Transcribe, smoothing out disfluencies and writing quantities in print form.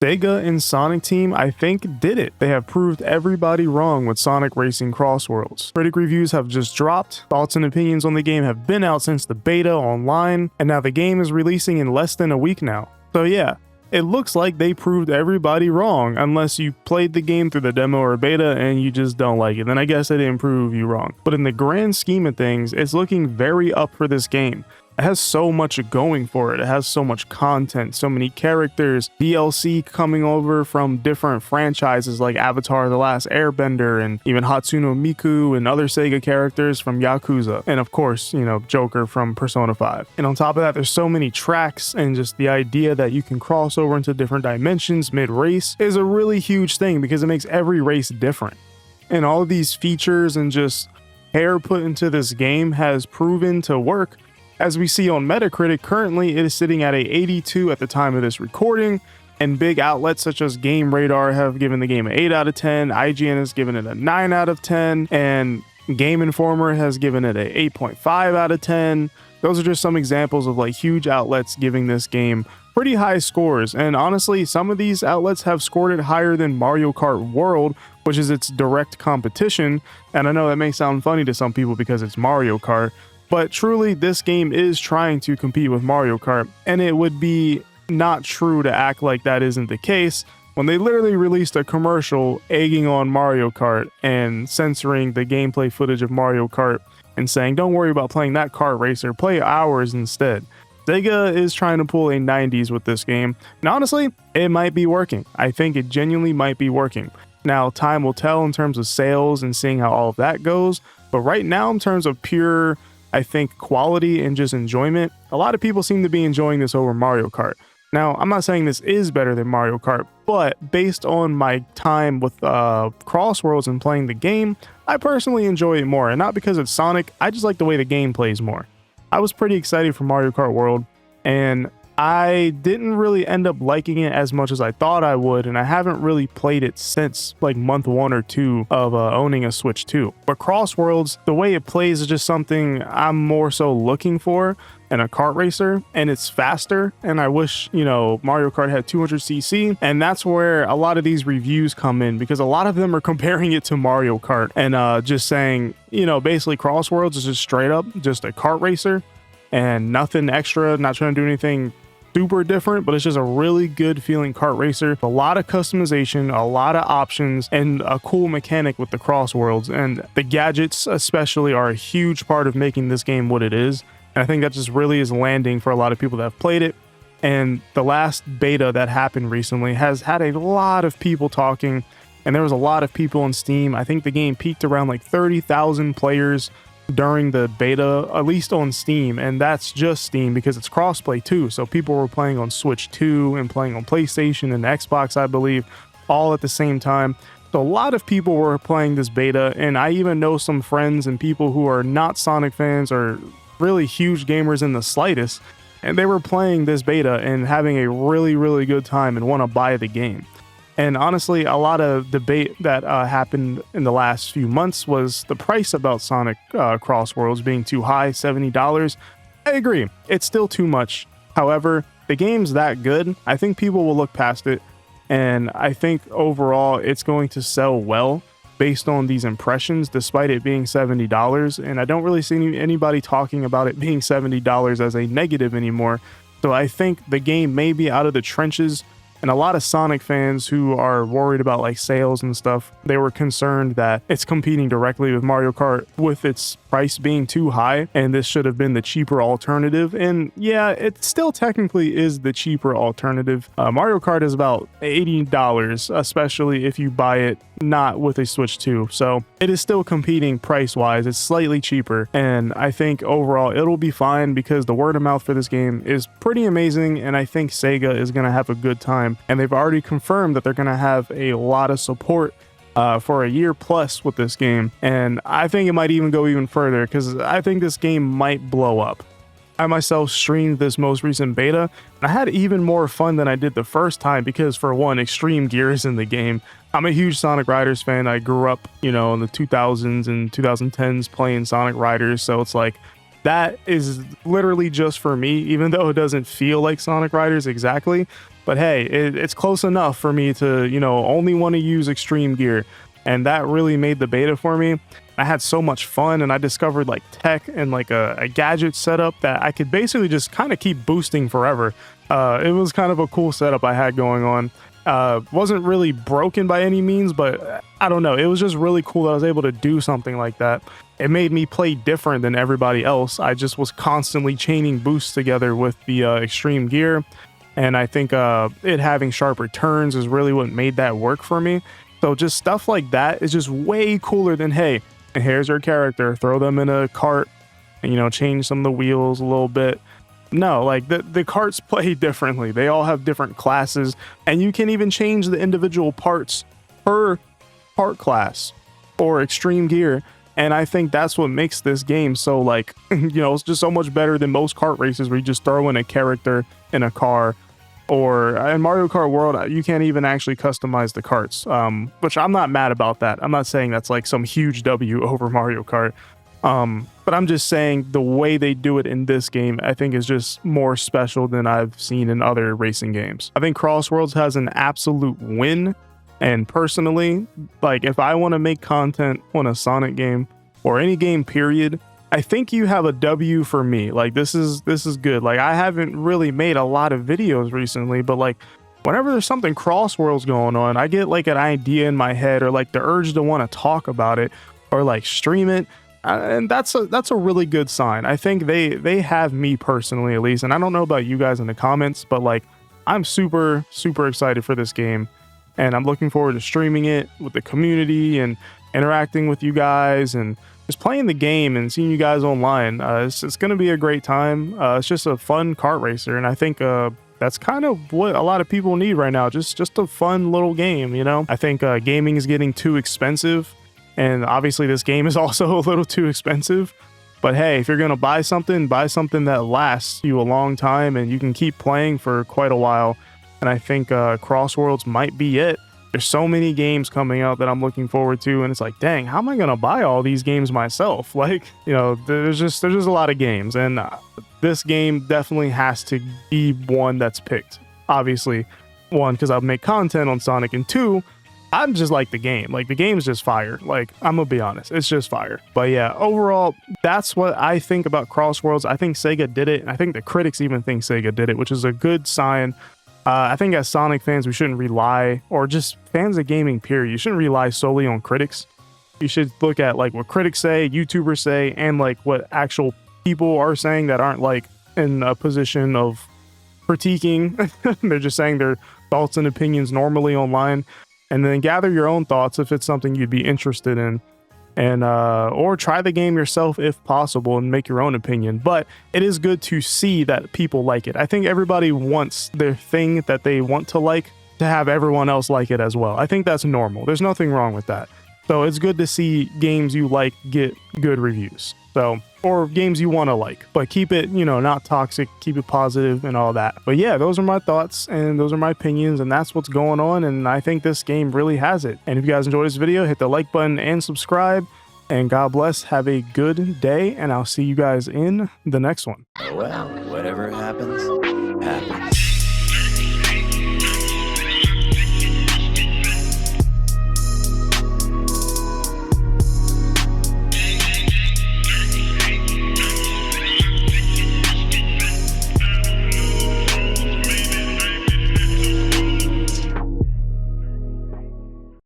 Sega and Sonic Team, I think, did it. They have proved everybody wrong with Sonic Racing CrossWorlds. Critic reviews have just dropped, thoughts and opinions on the game have been out since the beta online, and now the game is releasing in less than a week now. So yeah, it looks like they proved everybody wrong, unless you played the game through the demo or beta and you just don't like it. Then I guess they didn't prove you wrong. But in the grand scheme of things, it's looking very up for this game. It has so much going for it. It has so much content, so many characters, DLC coming over from different franchises like Avatar: The Last Airbender and even Hatsune Miku and other Sega characters from Yakuza. And of course, you know, Joker from Persona 5. And on top of that, there's so many tracks, and just the idea that you can cross over into different dimensions mid-race is a really huge thing because it makes every race different. And all of these features and just care put into this game has proven to work. As we see on Metacritic, currently it is sitting at a 82 at the time of this recording, and big outlets such as Game Radar have given the game an 8 out of 10, IGN has given it a 9 out of 10, and Game Informer has given it a 8.5 out of 10. Those are just some examples of like huge outlets giving this game pretty high scores, and honestly, some of these outlets have scored it higher than Mario Kart World, which is its direct competition. And I know that may sound funny to some people because it's Mario Kart, but truly, this game is trying to compete with Mario Kart, and it would be not true to act like that isn't the case when they literally released a commercial egging on Mario Kart and censoring the gameplay footage of Mario Kart and saying, don't worry about playing that kart racer, play ours instead. Sega is trying to pull a 90s with this game, and honestly, it might be working. I think it genuinely might be working. Now, time will tell in terms of sales and seeing how all of that goes, but right now, in terms of pure, I think, quality and just enjoyment, a lot of people seem to be enjoying this over Mario Kart. Now, I'm not saying this is better than Mario Kart, but based on my time with CrossWorlds and playing the game, I personally enjoy it more. And not because it's Sonic, I just like the way the game plays more. I was pretty excited for Mario Kart World, and I didn't really end up liking it as much as I thought I would, and I haven't really played it since like month 1 or 2 of owning a Switch 2. But CrossWorlds, the way it plays is just something I'm more so looking for in a kart racer, and it's faster, and I wish, you know, Mario Kart had 200cc, and that's where a lot of these reviews come in, because a lot of them are comparing it to Mario Kart and just saying, you know, basically CrossWorlds is just straight up just a kart racer and nothing extra, not trying to do anything super different, but it's just a really good feeling kart racer. A lot of customization, a lot of options, and a cool mechanic with the CrossWorlds. And the gadgets especially are a huge part of making this game what it is. And I think that just really is landing for a lot of people that have played it. And the last beta that happened recently has had a lot of people talking, and there was a lot of people on Steam. I think the game peaked around like 30,000 players during the beta, at least on Steam, and that's just Steam because it's crossplay too. So people were playing on Switch 2 and playing on PlayStation and Xbox, I believe, all at the same time. So a lot of people were playing this beta, and I even know some friends and people who are not Sonic fans or really huge gamers in the slightest, and they were playing this beta and having a really, really good time and want to buy the game. And honestly, a lot of debate that happened in the last few months was the price about Sonic CrossWorlds being too high, $70. I agree, it's still too much. However, the game's that good, I think people will look past it, and I think overall it's going to sell well based on these impressions, despite it being $70. And I don't really see anybody talking about it being $70 as a negative anymore. So I think the game may be out of the trenches. And a lot of Sonic fans who are worried about like sales and stuff, they were concerned that it's competing directly with Mario Kart with its price being too high, and this should have been the cheaper alternative. And yeah, it still technically is the cheaper alternative. Mario Kart is about $80, especially if you buy it not with a Switch 2. So it is still competing price wise. It's slightly cheaper, and I think overall it'll be fine because the word of mouth for this game is pretty amazing, and I think Sega is going to have a good time. And they've already confirmed that they're going to have a lot of support for a year plus with this game. And I think it might even go even further because I think this game might blow up. I myself streamed this most recent beta, and I had even more fun than I did the first time because, for one, Extreme Gear is in the game. I'm a huge Sonic Riders fan. I grew up, you know, in the 2000s and 2010s playing Sonic Riders, so it's like that is literally just for me, even though it doesn't feel like Sonic Riders exactly. But hey, it's close enough for me to, you know, only want to use extreme gear. And that really made the beta for me. I had so much fun, and I discovered like tech and like a gadget setup that I could basically just kind of keep boosting forever. It was kind of a cool setup I had going on. Wasn't really broken by any means, but I don't know. It was just really cool that I was able to do something like that. It made me play different than everybody else. I just was constantly chaining boosts together with the extreme gear. And I think it having sharper turns is really what made that work for me. So just stuff like that is just way cooler than, hey, here's your character, throw them in a cart and, you know, change some of the wheels a little bit. No, like the carts play differently. They all have different classes, and you can even change the individual parts per part class or extreme gear. And I think that's what makes this game so, like, you know, it's just so much better than most kart races where you just throw in a character in a car. Or in Mario Kart World, you can't even actually customize the carts, which I'm not mad about that. I'm not saying that's like some huge W over Mario Kart. But I'm just saying the way they do it in this game, I think is just more special than I've seen in other racing games. I think CrossWorlds has an absolute win. And personally, like if I want to make content on a Sonic game or any game period, I think you have a W for me. Like this is good. Like I haven't really made a lot of videos recently, but like whenever there's something CrossWorlds going on, I get like an idea in my head or like the urge to want to talk about it or like stream it. And that's a really good sign. I think they have me personally, at least. And I don't know about you guys in the comments, but like I'm super excited for this game, and I'm looking forward to streaming it with the community and interacting with you guys and just playing the game and seeing you guys online. It's going to be a great time. It's just a fun kart racer, and I think that's kind of what a lot of people need right now. Just a fun little game, you know? I think gaming is getting too expensive, and obviously this game is also a little too expensive. But hey, if you're going to buy something that lasts you a long time and you can keep playing for quite a while. And I think CrossWorlds might be it. There's so many games coming out that I'm looking forward to, and it's like, dang, how am I gonna buy all these games myself? Like, you know, there's just a lot of games, and this game definitely has to be one that's picked. Obviously, one, because I'll make content on Sonic, and two, I'm just like the game. Like the game's just fire. Like I'm gonna be honest, it's just fire. But yeah, overall, that's what I think about CrossWorlds. I think Sega did it. I think the critics even think Sega did it, which is a good sign. I think as Sonic fans, we shouldn't rely, or just fans of gaming period, you shouldn't rely solely on critics. You should look at like what critics say, YouTubers say, and like what actual people are saying that aren't like in a position of critiquing. They're just saying their thoughts and opinions normally online, and then gather your own thoughts if it's something you'd be interested in. And or try the game yourself if possible and make your own opinion. But it is good to see that people like it. I think everybody wants their thing that they want to like to have everyone else like it as well. I think that's normal. There's nothing wrong with that. So it's good to see games you like get good reviews. So, or games you want to like, but keep it, you know, not toxic, keep it positive and all that. But yeah, those are my thoughts and those are my opinions, and that's what's going on. And I think this game really has it. And if you guys enjoyed this video, hit the like button and subscribe, and God bless. Have a good day, and I'll see you guys in the next one. Well, whatever happens, happens.